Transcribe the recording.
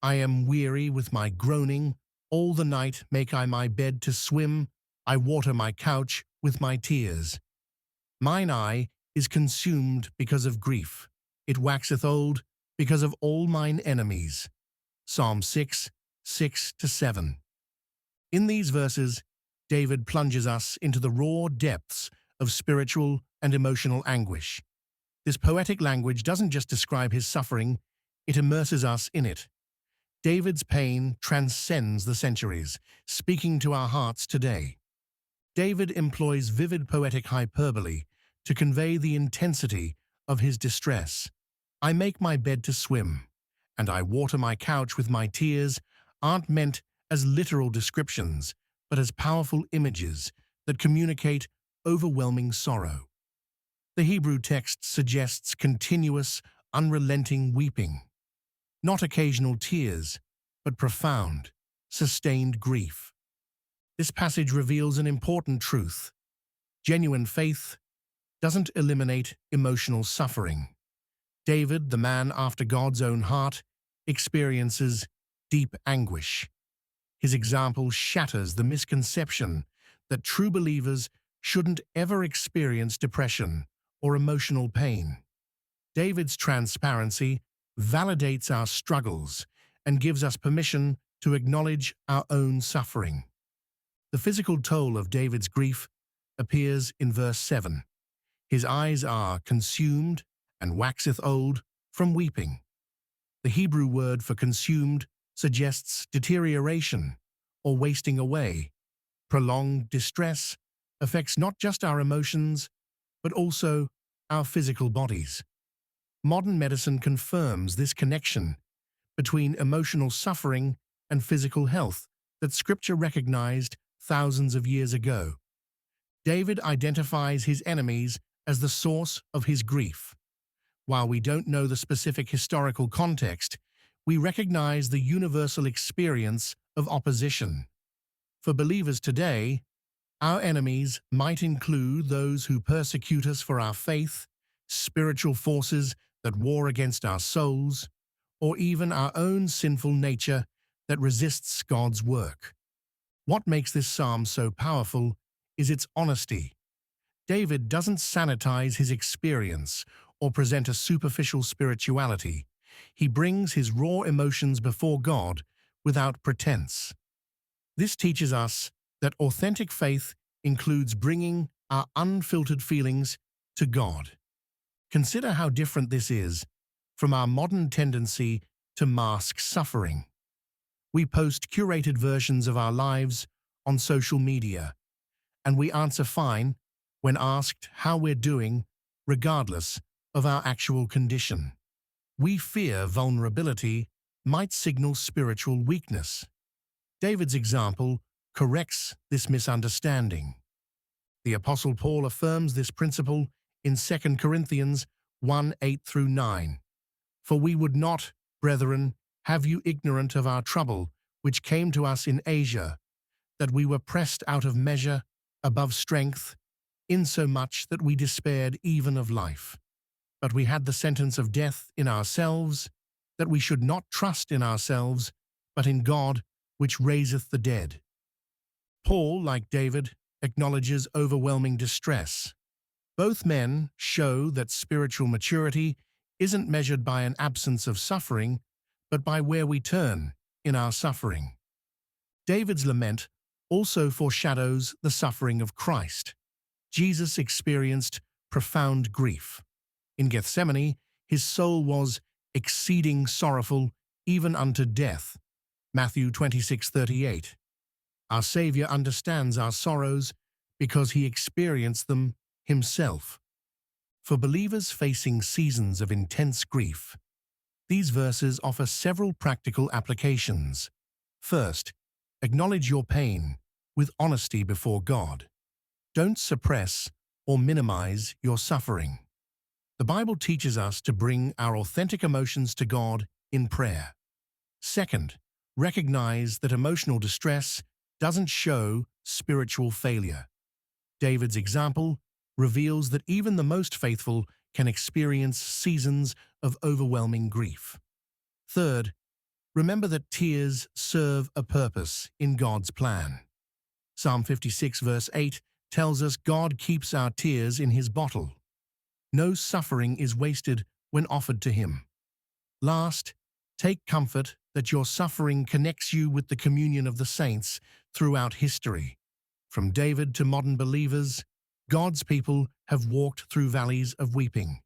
I am weary with my groaning. All the night make I my bed to swim. I water my couch with my tears. Mine eye is consumed because of grief. It waxeth old because of all mine enemies. Psalm 6, 6-7. In these verses, David plunges us into the raw depths of spiritual and emotional anguish. This poetic language doesn't just describe his suffering, it immerses us in it. David's pain transcends the centuries, speaking to our hearts today. David employs vivid poetic hyperbole to convey the intensity of his distress. I make my bed to swim, and I water my couch with my tears aren't meant as literal descriptions, but as powerful images that communicate overwhelming sorrow. The Hebrew text suggests continuous, unrelenting weeping, not occasional tears, but profound, sustained grief. This passage reveals an important truth. Genuine faith doesn't eliminate emotional suffering. David, the man after God's own heart, experiences deep anguish. His example shatters the misconception that true believers shouldn't ever experience depression or emotional pain. David's transparency validates our struggles and gives us permission to acknowledge our own suffering. The physical toll of David's grief appears in verse 7. His eyes are consumed and waxeth old from weeping. The Hebrew word for consumed suggests deterioration or wasting away. Prolonged distress affects not just our emotions, but also our physical bodies. Modern medicine confirms this connection between emotional suffering and physical health that Scripture recognized thousands of years ago. David identifies his enemies as the source of his grief. While we don't know the specific historical context, we recognize the universal experience of opposition. For believers today, our enemies might include those who persecute us for our faith, spiritual forces that war against our souls, or even our own sinful nature that resists God's work. What makes this psalm so powerful is its honesty. David doesn't sanitize his experience or present a superficial spirituality. He brings his raw emotions before God without pretense. This teaches us that authentic faith includes bringing our unfiltered feelings to God. Consider how different this is from our modern tendency to mask suffering. We post curated versions of our lives on social media, and we answer fine when asked how we're doing, regardless of our actual condition. We fear vulnerability might signal spiritual weakness. David's example corrects this misunderstanding. The Apostle Paul affirms this principle in 2 Corinthians 1:8-9. For we would not, brethren, have you ignorant of our trouble, which came to us in Asia, that we were pressed out of measure, above strength, insomuch that we despaired even of life. But we had the sentence of death in ourselves, that we should not trust in ourselves, but in God, which raiseth the dead. Paul, like David, acknowledges overwhelming distress. Both men show that spiritual maturity isn't measured by an absence of suffering, but by where we turn in our suffering. David's lament also foreshadows the suffering of Christ. Jesus experienced profound grief. In Gethsemane, his soul was exceeding sorrowful even unto death. Matthew 26:38. Our Savior understands our sorrows because he experienced them himself. For believers facing seasons of intense grief, these verses offer several practical applications. First, acknowledge your pain with honesty before God. Don't suppress or minimize your suffering. The Bible teaches us to bring our authentic emotions to God in prayer. Second, recognize that emotional distress doesn't show spiritual failure. David's example reveals that even the most faithful can experience seasons of overwhelming grief. Third, Remember that tears serve a purpose in God's plan. Psalm 56 verse 8 tells us God keeps our tears in his bottle. No suffering is wasted when offered to him. Last, take comfort that your suffering connects you with the communion of the saints throughout history. From David to modern believers, God's people have walked through valleys of weeping.